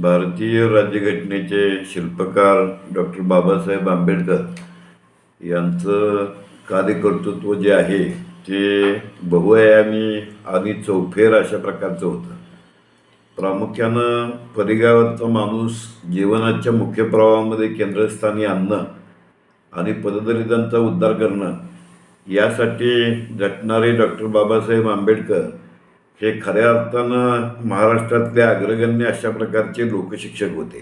भारतीय राज्यघटनेचे शिल्पकार डॉक्टर बाबासाहेब आंबेडकर यांचं कार्यकर्तृत्व जे आहे ते बहुआयामी आणि चौफेर अशा प्रकारचं होतं. प्रामुख्यानं परिघावरचा माणूस जीवनाच्या मुख्य प्रवाहामध्ये केंद्रस्थानी आणणं आणि पददलितांचा उद्धार करणं यासाठी झटणारे डॉक्टर बाबासाहेब आंबेडकर हे खऱ्या अर्थानं महाराष्ट्रातले अग्रगण्य अशा प्रकारचे लोकशिक्षक होते.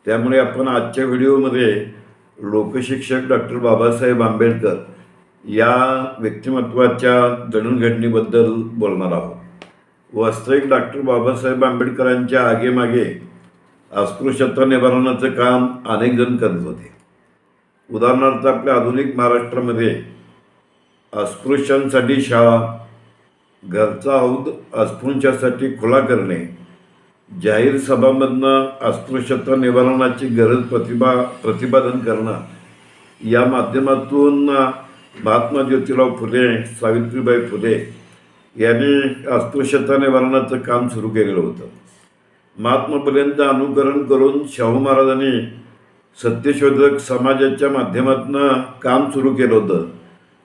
त्यामुळे आपण आजच्या व्हिडिओमध्ये लोकशिक्षक डॉक्टर बाबासाहेब आंबेडकर या व्यक्तिमत्वाच्या जडणघडणीबद्दल बोलणार आहोत. वास्तविक डॉक्टर बाबासाहेब आंबेडकरांच्या आगेमागे अस्पृश्यता निवारणाचं काम अनेक जण करत होते. उदाहरणार्थ आपल्या आधुनिक महाराष्ट्रामध्ये अस्पृश्यांसाठी शाळा, घरचा हौद अस्पृश्यांसाठी खुला करणे, जाहीर सभांमधनं अस्पृश्यता निवारणाची गरज प्रतिपादन करणं या माध्यमातून महात्मा ज्योतिराव फुले, सावित्रीबाई फुले यांनी अस्पृश्यता निवारणाचं काम सुरू केलेलं होतं. महात्मा फुलेंचं अनुकरण करून शाहू महाराजांनी सत्यशोधक समाजाच्या माध्यमातून काम सुरू केलं होतं.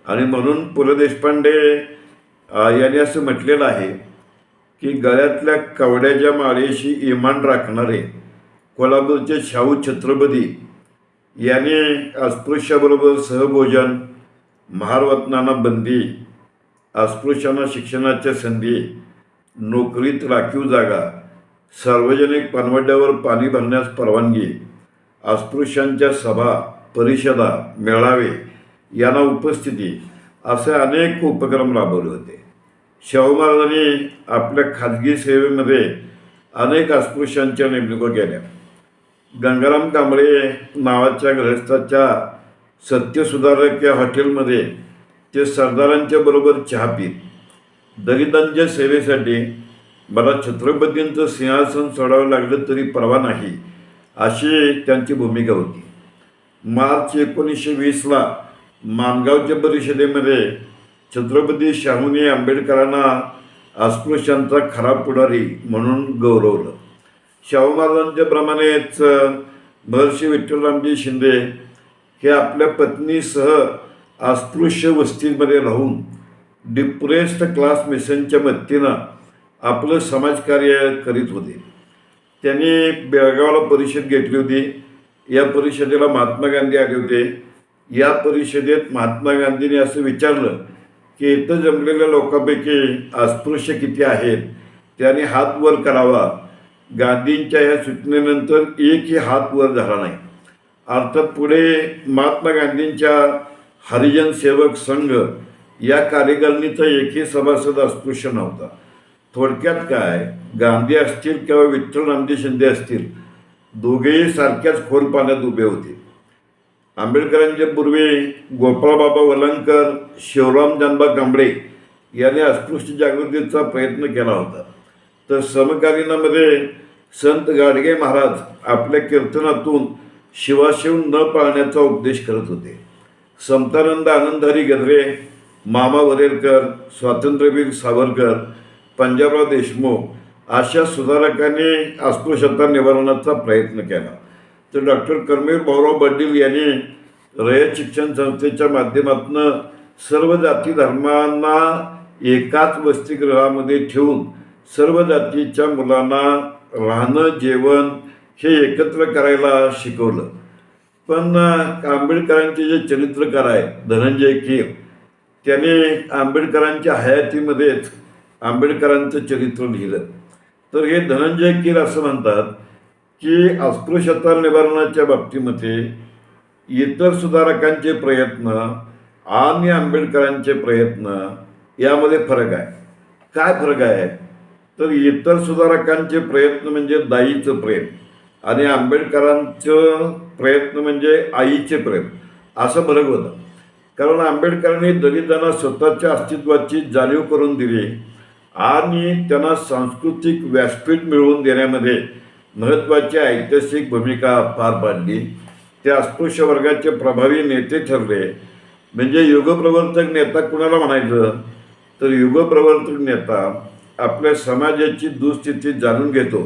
आणि म्हणून पु ल देशपांडे यांनी असं म्हटलेलं आहे की गळ्यातल्या कवड्याच्या माळेशी इमान राखणारे कोल्हापूरचे शाहू छत्रपती यांनी अस्पृश्याबरोबर सहभोजन, महारवतनांना बंदी, अस्पृश्यांना शिक्षणाच्या संधी, नोकरीत राखीव जागा, सार्वजनिक पाणवड्यावर पाणी भरण्यास परवानगी, अस्पृश्यांच्या सभा, परिषदा, मेळावे यांना उपस्थिती असे अनेक उपक्रम राबवले होते. शाहू महाराजांनी आपल्या खाजगी सेवेमध्ये अनेक अस्पृश्यांच्या नेमणुका केल्या. गंगाराम कांबळे नावाच्या गृहस्थाच्या सत्यसुधारक या हॉटेलमध्ये ते सरदारांच्या बरोबर चहा पीत. दलितांच्या सेवेसाठी मला छत्रपतींचं सिंहासन सोडावं लागलं तरी पर्वा नाही अशी त्यांची भूमिका होती. मार्च 1920ला माणगावच्या परिषदेमध्ये छत्रपती शाहूने आंबेडकरांना अस्पृश्यांचा खरा पुढारी म्हणून गौरवलं. शाहू महाराजांच्या प्रमाणेच महर्षी विठ्ठलरामजी शिंदे हे आपल्या पत्नीसह अस्पृश्य वस्तीमध्ये राहून डिप्रेस्ड क्लास मिशनच्या मदतीनं आपलं समाजकार्य करीत होते. त्यांनी बेळगावला परिषद घेतली होती. या परिषदेला महात्मा गांधी आले होते. या परिषदेत महात्मा गांधींनी असं विचारलं की इथं जमलेल्या लोकांपैकी अस्पृश्य किती आहेत, त्याने हात वर करावा. गांधींच्या या सूचनेनंतर एकही हात वर झाला नाही. अर्थात पुढे महात्मा गांधींच्या हरिजन सेवक संघ या कार्यकारिणीचा एकही सभासद अस्पृश्य नव्हता. थोडक्यात काय, गांधी असतील किंवा विठ्ठलरामजी शिंदे असतील, दोघेही सारख्याच खोल पाण्यात उभे होते. आंबेडकरांच्या पूर्वी गोपाळबाबा वलंगकर, शिवराम जानबा कांबळे यांनी अस्पृश्य जागृतीचा प्रयत्न केला होता. तर समकालीनामध्ये संत गाडगे महाराज आपल्या कीर्तनातून शिवाशिव न पाळण्याचा उपदेश करत होते. समतानंद आनंदहरी गद्रे, मामा वरेरकर, स्वातंत्र्यवीर सावरकर, पंजाबराव देशमुख अशा सुधारकांनी अस्पृश्यता निवारणाचा प्रयत्न केला. तर डॉक्टर कर्मवीर भाऊराव पाटील यांनी रयत शिक्षण संस्थेच्या माध्यमातून सर्व जाती धर्मांना एकाच वसतिगृहामध्ये ठेवून सर्व जातीच्या मुलांना राहणं, जेवण हे एकत्र करायला शिकवलं. पण आंबेडकरांचे जे चरित्रकार आहेत धनंजय कीर, त्याने आंबेडकरांच्या हयातीमध्येच आंबेडकरांचं चरित्र लिहिलं. तर हे धनंजय कीर असं म्हणतात की अस्पृश्यता निवारणाच्या बाबतीमध्ये इतर सुधारकांचे प्रयत्न आणि आंबेडकरांचे प्रयत्न यामध्ये फरक आहे. काय फरक आहे तर इतर सुधारकांचे प्रयत्न म्हणजे दाईचं प्रेम आणि आंबेडकरांचं प्रयत्न म्हणजे आईचे प्रेम असं फरक होतं. कारण आंबेडकरांनी दलितांना स्वतःच्या अस्तित्वाची जाणीव करून दिली आणि त्यांना सांस्कृतिक व्यासपीठ मिळवून देण्यामध्ये महत्त्वाची ऐतिहासिक भूमिका पार पाडली. ते अस्पृश्य वर्गाचे प्रभावी नेते ठरले. म्हणजे युगप्रवर्तक नेता कुणाला म्हणायचं तर युगप्रवर्तक नेता आपल्या समाजाची दुःस्थिती जाणून घेतो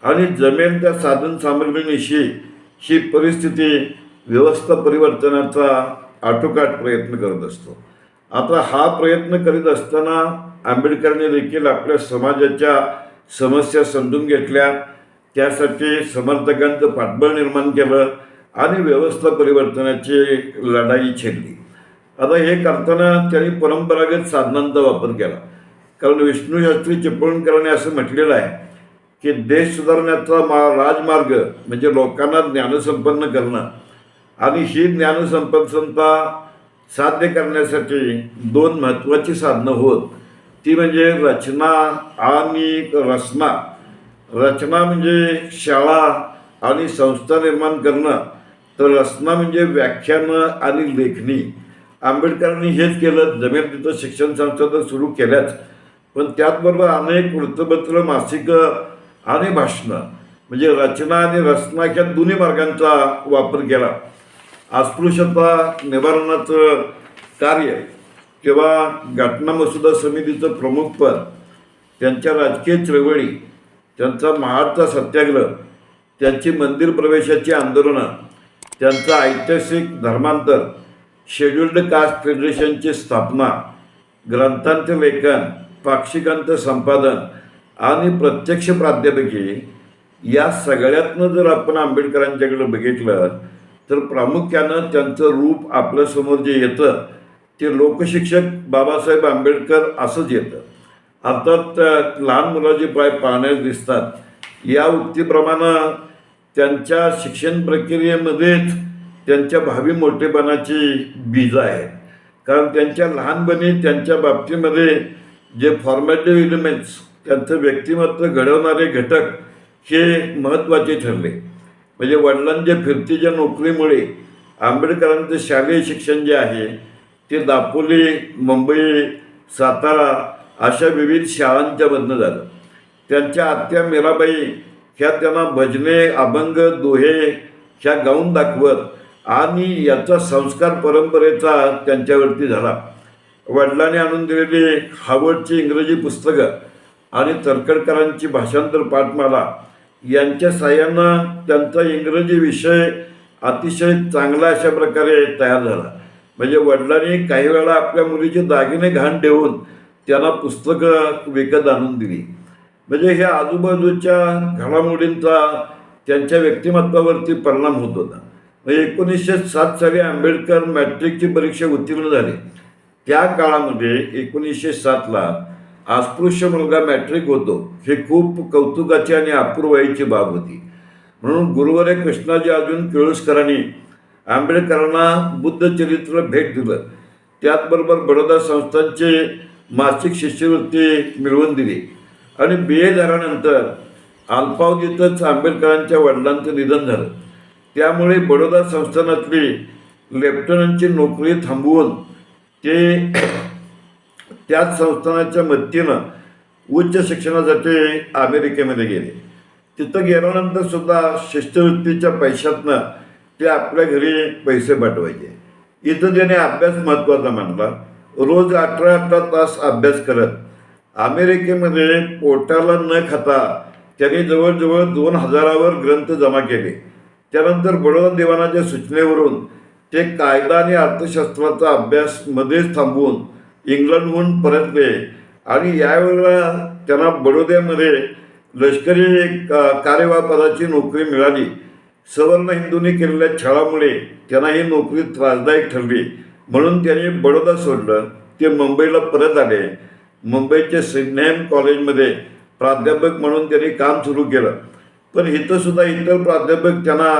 आणि जमेल त्या साधन सामग्रीनिशी ही परिस्थिती व्यवस्था परिवर्तनाचा आटोकाट प्रयत्न करत असतो. आता हा प्रयत्न करीत असताना आंबेडकरांनी देखील आपल्या समाजाच्या समस्या समजून घेतल्या, त्यासाठी समर्थकांचं पाठबळ निर्माण केलं आणि व्यवस्था परिवर्तनाची लढाई छेडली. आता हे करताना त्यांनी परंपरागत साधनांचा वापर केला, कारण विष्णूशास्त्री चिपळूणकरांनी असं म्हटलेलं आहे की देश सुधारण्याचा राजमार्ग म्हणजे लोकांना ज्ञानसंपन्न करणं, आणि ही ज्ञानसंपन्नता साध्य करण्यासाठी दोन महत्त्वाची साधनं होत, ती म्हणजे रचना आणि रचना. रचना म्हणजे शाळा आणि संस्था निर्माण करणं, तर रचना म्हणजे व्याख्यानं आणि लेखणी. आंबेडकरांनी हेच केलं. जमेल तिथं शिक्षण संस्था तर सुरू केल्याच, पण त्याचबरोबर अनेक वृत्तपत्र, मासिकं आणि भाषणं म्हणजे रचना आणि रचना ह्या दोन्ही मार्गांचा वापर केला. अस्पृश्यता निवारणाचं कार्य किंवा घटना मसुदा समितीचं प्रमुखपद, त्यांच्या राजकीय चळवळी, त्यांचा महाडचा सत्याग्रह, त्यांची मंदिर प्रवेशाची आंदोलनं, त्यांचं ऐतिहासिक धर्मांतर, शेड्युल्ड कास्ट फेडरेशनची स्थापना, ग्रंथांचे लेखन, पाक्षिकांचं संपादन आणि प्रत्यक्ष प्राध्यापकी, या सगळ्यातनं जर आपण आंबेडकरांच्याकडे बघितलं तर प्रामुख्यानं त्यांचं रूप आपल्यासमोर जे येतं ते लोकशिक्षक बाबासाहेब आंबेडकर असंच येतं. अर्थात लहान मुलाची पाय पाळण्यास दिसतात या उक्तीप्रमाणे त्यांच्या शिक्षण प्रक्रियेमध्येच त्यांच्या भावी मोठेपणाची बीजं आहेत. कारण त्यांच्या लहानपणी त्यांच्या बाबतीमध्ये जे फॉर्मॅटिव्ह एलिमेंट्स, त्यांचं व्यक्तिमत्व घडवणारे घटक हे महत्त्वाचे ठरले. म्हणजे वडिलांच्या फिरतीच्या नोकरीमुळे आंबेडकरांचं शालेय शिक्षण जे आहे ते दापोली, मुंबई, सातारा अशा विविध शाळांच्यामधनं झालं. त्यांच्या आत्या मीराबाई ह्या त्यांना भजने, अभंग, दोहे ह्या गाऊन दाखवत आणि याचा संस्कार परंपरेचा त्यांच्यावरती झाला. वडिलांनी आणून दिलेली हार्वर्डची इंग्रजी पुस्तकं आणि तर्खडकरांची भाषांतर पाठमाला यांच्या साहाय्यानं त्यांचा इंग्रजी विषय अतिशय चांगला अशा प्रकारे तयार झाला. म्हणजे वडिलांनी काही वेळा आपल्या मुलीचे दागिने घाण ठेवून त्यांना पुस्तकं विकत आणून दिली. म्हणजे ह्या आजूबाजूच्या घडामोडींचा त्यांच्या व्यक्तिमत्वावरती परिणाम होत होता. म्हणजे 1907 साली आंबेडकर मॅट्रिकची परीक्षा उत्तीर्ण झाले. त्या काळामध्ये 1907ला अस्पृश्य मुलगा मॅट्रिक होतो हे खूप कौतुकाची आणि अपूर्वाईची बाब होती. म्हणून गुरुवर्य कृष्णाजी अर्जुन केळुसकरांनी आंबेडकरांना बुद्धचरित्र भेट दिलं. त्याचबरोबर बडोदा संस्थांचे मासिक शिष्यवृत्ती मिळवून दिली आणि BA झाल्यानंतर अल्पावधीतच आंबेडकरांच्या वडिलांचं निधन झालं. त्यामुळे बडोदा संस्थानातली लेफ्टनंटची नोकरी थांबवून ते त्याच संस्थानाच्या मदतीनं उच्च शिक्षणासाठी अमेरिकेमध्ये गेले. तिथं गेल्यानंतर सुद्धा शिष्यवृत्तीच्या पैशातनं ते आपल्या घरी पैसे पाठवायचे. इथं त्याने अभ्यास महत्त्वाचा मानला. रोज 18 तास अभ्यास करत अमेरिकेमध्ये पोटाला न खाता त्यांनी जवळजवळ 2000वर ग्रंथ जमा केले. त्यानंतर बडोदा दिवाणाच्या सूचनेवरून ते कायदा आणि अर्थशास्त्राचा अभ्यास मध्येच थांबवून इंग्लंडहून परतले आणि यावेळेला त्यांना बडोद्यामध्ये लष्करी कार्यवाह नोकरी मिळाली. सवर्ण हिंदूंनी केलेल्या छळामुळे त्यांना ही नोकरी त्रासदायक ठरली, म्हणून त्यांनी बडोदा सोडलं. ते मुंबईला परत आले. मुंबईच्या सिडनेम कॉलेजमध्ये प्राध्यापक म्हणून त्यांनी काम सुरू केलं. पण इथंसुद्धा इतर प्राध्यापक त्यांना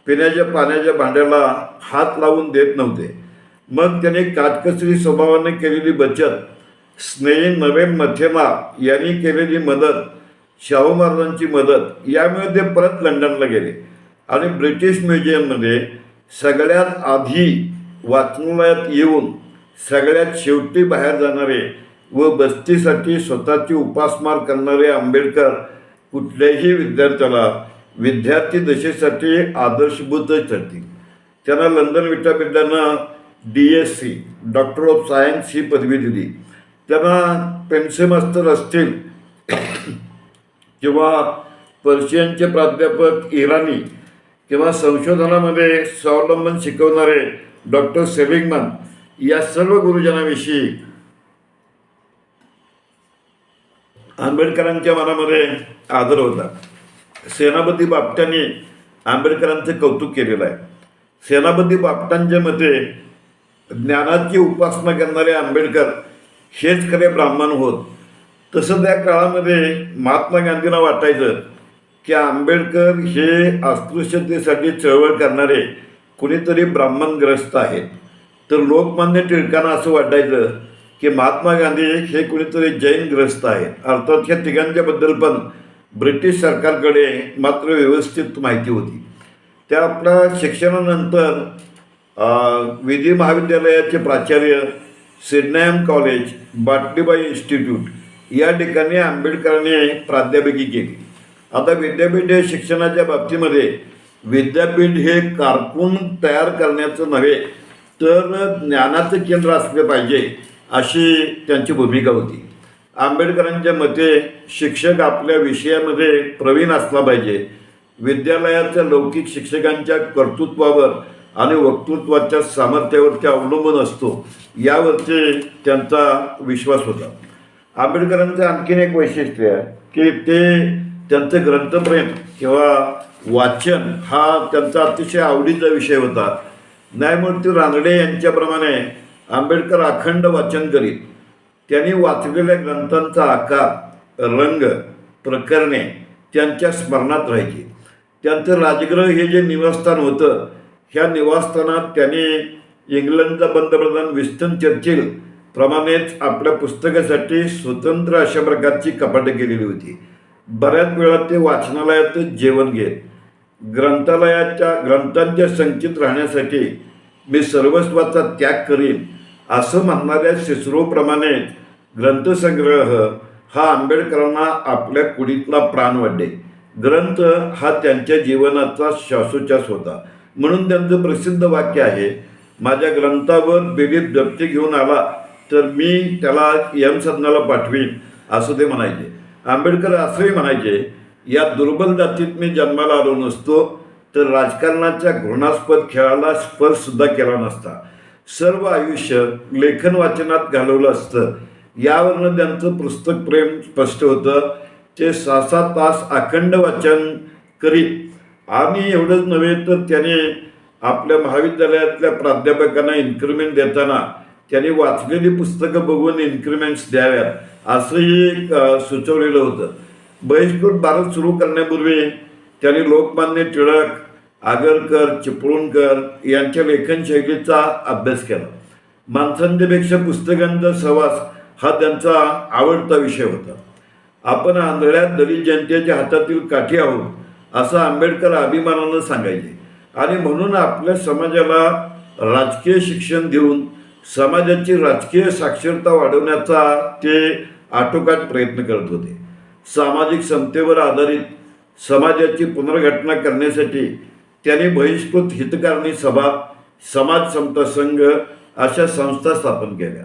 पिण्याच्या पाण्याच्या भांड्याला हात लावून देत नव्हते. मग त्यांनी काटकसरी स्वभावाने केलेली बचत, स्नेही नवेल मथेना यांनी केलेली मदत, शाहू महाराजांची मदत, यामुळे ते परत लंडनला गेले आणि ब्रिटिश म्युझियममध्ये सगळ्यात आधी वाचनालयात येऊन सगळ्यात शेवटी बाहेर जाणारे व बस्तीसाठी स्वतःची उपासमार करणारे आंबेडकर कुठल्याही विद्यार्थ्याला विद्यार्थी दशेसाठी आदर्शभूत ठरतील. त्यांना लंडन विद्यापीठानं DSc डॉक्टर ऑफ सायन्स ही पदवी दिली. त्यांना पेन्शन मास्टर असतील किंवा पर्शियनचे प्राध्यापक इराणी किंवा संशोधनामध्ये स्वावलंबन शिकवणारे डॉक्टर सेलिंगमन या सर्व गुरुजनाविषयी आंबेडकरांच्या मनामध्ये आदर होता. सेनापती बापटांनी आंबेडकरांचं कौतुक केलेलं आहे. सेनापती बापटांच्या मते ज्ञानाची उपासना करणारे आंबेडकर हेच खरे ब्राह्मण होत. तसं त्या काळामध्ये महात्मा गांधींना वाटायचं की आंबेडकर हे अस्पृश्यतेसाठी चळवळ करणारे कुणीतरी ब्राह्मणग्रस्त आहेत. तर लोकमान्य टिळकांना असं वाटायचं की महात्मा गांधी हे कुणीतरी जैनग्रस्त आहेत. अर्थात ह्या तिघांच्याबद्दल पण ब्रिटिश सरकारकडे मात्र व्यवस्थित माहिती होती. त्या आपल्या शिक्षणानंतर विधी महाविद्यालयाचे प्राचार्य, सिडनेम कॉलेज, बाटलीबाई इन्स्टिट्यूट या ठिकाणी आंबेडकरांनी प्राध्यापकी केली. आता विद्यापीठ शिक्षणाच्या बाबतीमध्ये विद्यापीठ हे कारकून तयार करण्याचं नव्हे तर ज्ञानाचं केंद्र असले पाहिजे अशी त्यांची भूमिका होती. आंबेडकरांच्या मते शिक्षक आपल्या विषयामध्ये प्रवीण असला पाहिजे. विद्यालयाच्या लौकिक शिक्षकांच्या कर्तृत्वावर आणि वक्तृत्वाच्या सामर्थ्यावरती अवलंबून असतो यावरती त्यांचा विश्वास होता. आंबेडकरांचं आणखीन एक वैशिष्ट्य आहे की त्यांचं ग्रंथप्रेम किंवा वाचन हा त्यांचा अतिशय आवडीचा विषय होता. न्यायमूर्ती रानडे यांच्याप्रमाणे आंबेडकर अखंड वाचन करीत. त्यांनी वाचलेल्या ग्रंथांचा आकार, रंग, प्रकरणे त्यांच्या स्मरणात राहायची. त्यांचं राजगृह हे जे निवासस्थान होतं ह्या निवासस्थानात त्यांनी इंग्लंडचा पंतप्रधान विन्स्टन चर्चिल प्रमाणेच आपल्या पुस्तकासाठी स्वतंत्र अशा प्रकारची कपाटं केलेली होती. बऱ्याच वेळा ते वाचनालयातच जेवण घेत. ग्रंथांच्या संचित राहण्यासाठी मी सर्वस्वाचा त्याग करीन असं म्हणणाऱ्या सिसरोप्रमाणे ग्रंथसंग्रह हा आंबेडकरांना आपल्या कुडीतला प्राण वाटते. ग्रंथ हा त्यांच्या जीवनाचा श्वासोच्छ्वास होता. म्हणून त्यांचं प्रसिद्ध वाक्य आहे, माझ्या ग्रंथावर बेलीत दप्ती घेऊन आला तर मी त्याला यमसदनाला पाठवीन असं ते म्हणायचे. आंबेडकर असंही म्हणायचे, या दुर्बल जातीत मी जन्माला आलो नसतो तर राजकारणाच्या घृणास्पद खेळाला स्पर्शसुद्धा केला नसता. सर्व आयुष्य लेखन वाचनात घालवलं असतं. यावरनं त्यांचं पुस्तक प्रेम स्पष्ट होतं. ते 6-7 तास अखंड वाचन करीत. आणि एवढंच नव्हे तर त्याने आपल्या महाविद्यालयातल्या प्राध्यापकांना इन्क्रिमेंट देताना त्यांनी वाचलेली पुस्तकं बघून इन्क्रिमेंट्स द्याव्यात असंही सुचवलेलं होतं. बहिष्कृत भारत सुरू करण्यापूर्वी त्यांनी लोकमान्य टिळक, आगरकर, चिपळूणकर यांच्या लेखनशैलीचा अभ्यास केला. माणसांच्यापेक्षा पुस्तकांचा सहवास हा त्यांचा आवडता विषय होता. आपण आंधळ्या दलित जनतेच्या हातातील काठी आहोत असं आंबेडकर अभिमानानं सांगायचे. आणि म्हणून आपल्या समाजाला राजकीय शिक्षण देऊन समाजाची राजकीय साक्षरता वाढवण्याचा ते आटोकाट प्रयत्न करत होते. सामाजिक समतेवर आधारित समाजाची पुनर्घटना करण्यासाठी त्यांनी बहिष्कृत हितकारणी सभा, समाज समता संघ अशा संस्था स्थापन केल्या.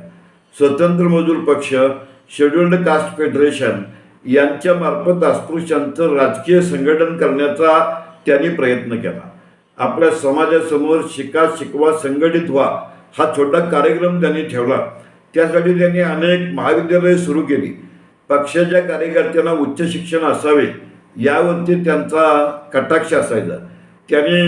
स्वतंत्र मजूर पक्ष, शेड्युल्ड कास्ट फेडरेशन यांच्यामार्फत अस्पृश्यांचं राजकीय संघटन करण्याचा त्यांनी प्रयत्न केला. आपल्या समाजासमोर शिका शिकवा संघटित व्हा हा छोटा कार्यक्रम त्यांनी ठेवला. त्यासाठी त्यांनी अनेक महाविद्यालये सुरू केली. पक्षाच्या कार्यकर्त्यांना उच्च शिक्षण असावे यावरती त्यांचा कटाक्ष असायचा. त्यांनी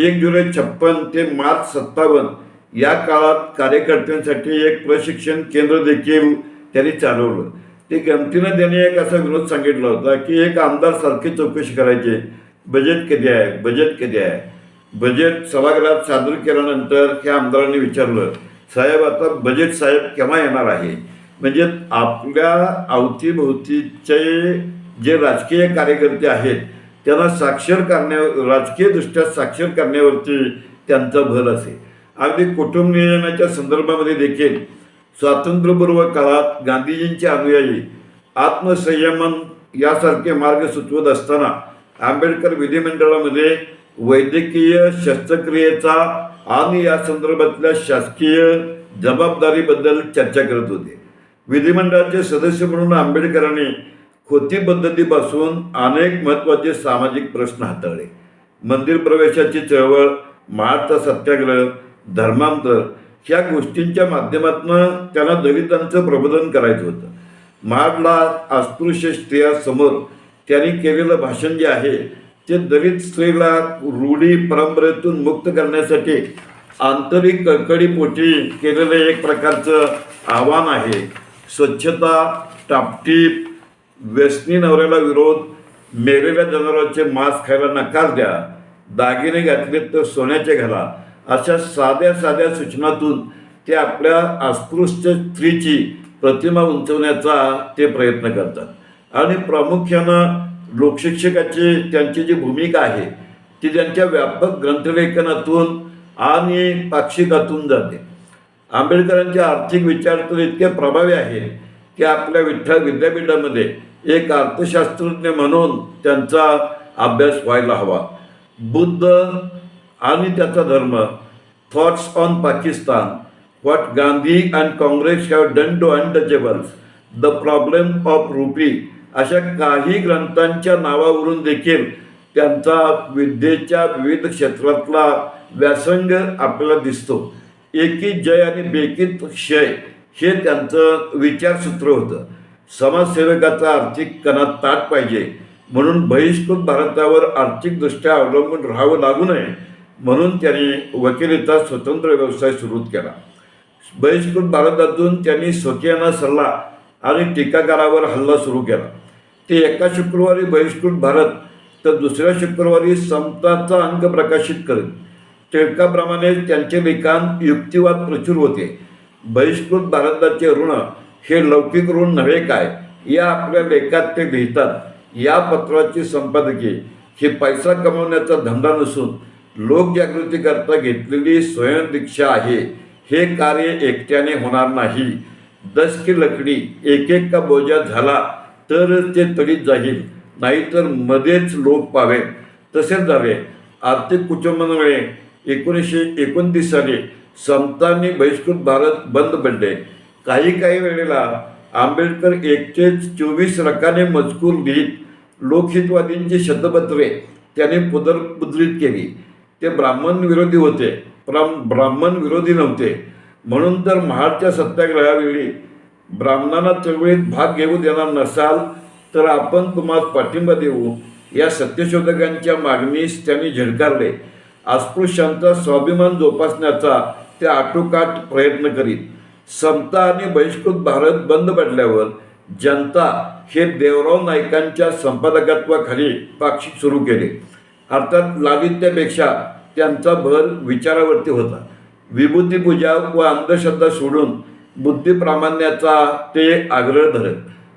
1 जुलै 56 ते मार्च 57 या काळात कार्यकर्त्यांसाठी एक प्रशिक्षण केंद्र देखील त्यांनी चालवलं. ते गमतीनं त्यांनी एक असा विनोद सांगितला होता की एक आमदार सारखी चौकशी करायचे, बजेट किती आहे, बजेट किती आहे. बजेट सभागृहात सादर केल्यानंतर त्या आमदारांनी विचारलं, साहेब आता बजेट साहेब केव्हा येणार आहे. म्हणजे आपल्या अवतीभोवतीचे जे राजकीय कार्यकर्ते आहेत त्यांना राजकीयदृष्ट्या साक्षर करण्यावरती त्यांचा भर असे. अगदी कुटुंब नियोजनाच्या संदर्भामध्ये देखील स्वातंत्र्यपूर्व काळात गांधीजींचे अनुयायी आत्मसंयमन यासारखे मार्ग सुचवत असताना आंबेडकर विधिमंडळामध्ये वैद्यकीय शस्त्रक्रियेचा आणि या संदर्भातल्या शासकीय जबाबदारीबद्दल चर्चा करत होते. विधिमंडळाचे सदस्य म्हणून आंबेडकरांनी खोती पद्धतीपासून अनेक महत्त्वाचे सामाजिक प्रश्न हाताळले. मंदिर प्रवेशाची चळवळ, महाडचा सत्याग्रह, धर्मांतर ह्या गोष्टींच्या माध्यमातून त्यांना दलितांचं प्रबोधन करायचं होतं. महाडला अस्पृश्य स्त्रियांसमोर त्यांनी केलेलं भाषण जे आहे ते दलित स्त्रीला रूढी परंपरेतून मुक्त करण्यासाठी आंतरिक कळकळीपोटी केलेलं एक प्रकारचं आव्हान आहे. स्वच्छता, टापटीप, व्यसनी नवऱ्याला विरोध, मेलेल्या जनावरांचे मांस खायला नकार द्या, दागिने घातले तर सोन्याचे घाला, अशा साध्या साध्या सूचनातून ते आपल्या अस्पृश्य स्त्रीची प्रतिमा उंचवण्याचा ते प्रयत्न करतात. आणि प्रामुख्यानं लोकशिक्षकाची त्यांची जी भूमिका आहे ती त्यांच्या व्यापक ग्रंथलेखनातून आणि पाक्षिकातून जाते. आंबेडकरांचे आर्थिक विचार तर इतके प्रभावी आहेत की आपल्या विठ्ठल विद्यापीठामध्ये एक अर्थशास्त्रज्ञ म्हणून त्यांचा अभ्यास व्हायला हवा. बुद्ध आणि त्याचा धर्म, thoughts on Pakistan, what Gandhi and Congress have done to untouchables, the problem of rupee अशा काही ग्रंथांच्या नावावरून देखील त्यांचा विद्येच्या विविध क्षेत्रातला व्यासंग आपल्याला दिसतो. एकीत जय आणि बेकीत क्षय हे त्यांचं विचारसूत्र होतं. समाजसेवकाचा आर्थिक कणा ताट पाहिजे म्हणून बहिष्कृत भारतावर आर्थिकदृष्ट्या अवलंबून राहावं लागू नये म्हणून त्यांनी वकिलीचा स्वतंत्र व्यवसाय सुरू केला. बहिष्कृत भारतातून त्यांनी स्वकीयांना सल्ला आणि टीकाकारावर हल्ला सुरू केला. ते एका शुक्रवारी बहिष्कृत भारत तर दुसऱ्या शुक्रवारी समताचा अंक प्रकाशित करत. टिळकाप्रमाणे त्यांचे लिखाण युक्तिवाद प्रचूर होते. बहिष्कृत भारताचे ऋण हे लौकिक ऋण नव्हे काय या आपल्या लेखात ते लिहितात. या पत्राची संपादकी ही पैसा कमवण्याचा धंदा नसून लोकजागृतीकरता घेतलेली स्वयंदीक्षा आहे. हे कार्य एकट्याने होणार नाही. 10 की लकडी एक एक का बोजा झाला तर ते तडीत जाईल, नाहीतर मध्येच लोप पावेल. तसेच झाले. आर्थिक कुचंबनामुळे 1929 साली समतांनी बहिष्कृत भारत बंद पडले. काही वेळेला आंबेडकर 124 रकाने मजकूर लिहित लोकहितवादींची शतपत्रे त्यांनी पुनर्मुद्रित केली. ते ब्राह्मण विरोधी होते, ब्राह्मण विरोधी नव्हते. म्हणून तर महाडच्या सत्याग्रहावेळी ब्राह्मणांना चळवळीत भाग घेऊ देणार नसाल तर आपण तुम्हाला पाठिंबा देऊ या सत्यशोधकांच्या मागणीस त्यांनी झिडकारले. अस्पृश्यांचा स्वाभिमान जोपासण्याचा ते आटोकाट प्रयत्न करीत. समता आणि बहिष्कृत भारत बंद पडल्यावर जनता हे देवराव नाईकांच्या संपादकत्वाखाली पाक्षिक सुरू केले. अर्थात लालित्यापेक्षा त्यांचा भर विचारावरती होता. विभूतीपूजा व अंधश्रद्धा सोडून बुद्धिप्रामाण्याचा ते आग्रह धरत.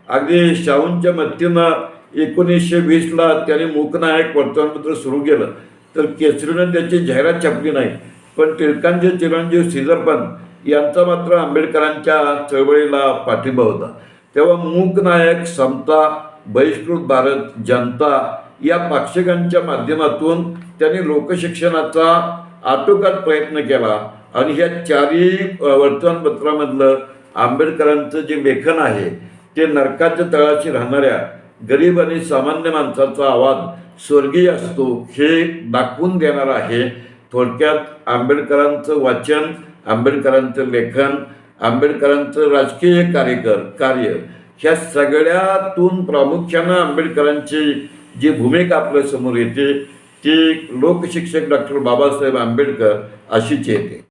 अगदी शाहूंच्या मदतीनं 1920ला त्याने मूकनायक वर्तमानपत्र सुरू केलं तर केसरीनं त्याची जाहिरात छापली नाही. पण टिळकांचे चिरंजीव श्रीधरपंत यांचा मात्र आंबेडकरांच्या चळवळीला पाठिंबा होता. तेव्हा मूकनायक, समता, बहिष्कृत भारत, जनता या पाक्षिकांच्या माध्यमातून त्यांनी लोकशिक्षणाचा आटोकाट प्रयत्न केला. आणि ह्या चारही वर्तमानपत्रामधलं आंबेडकरांचं जे लेखन आहे ते नरकाच्या तळाशी राहणाऱ्या गरीब आणि सामान्य माणसाचा आवाज स्वर्गीय असतो हे दाखवून देणार आहे. थोडक्यात आंबेडकरांचं वाचन, आंबेडकरांचं लेखन, आंबेडकरांचं राजकीय कार्य ह्या सगळ्यातून प्रामुख्यानं आंबेडकरांची जी भूमिका आपल्यासमोर येते ती लोकशिक्षक डॉक्टर बाबासाहेब आंबेडकर अशीच येते.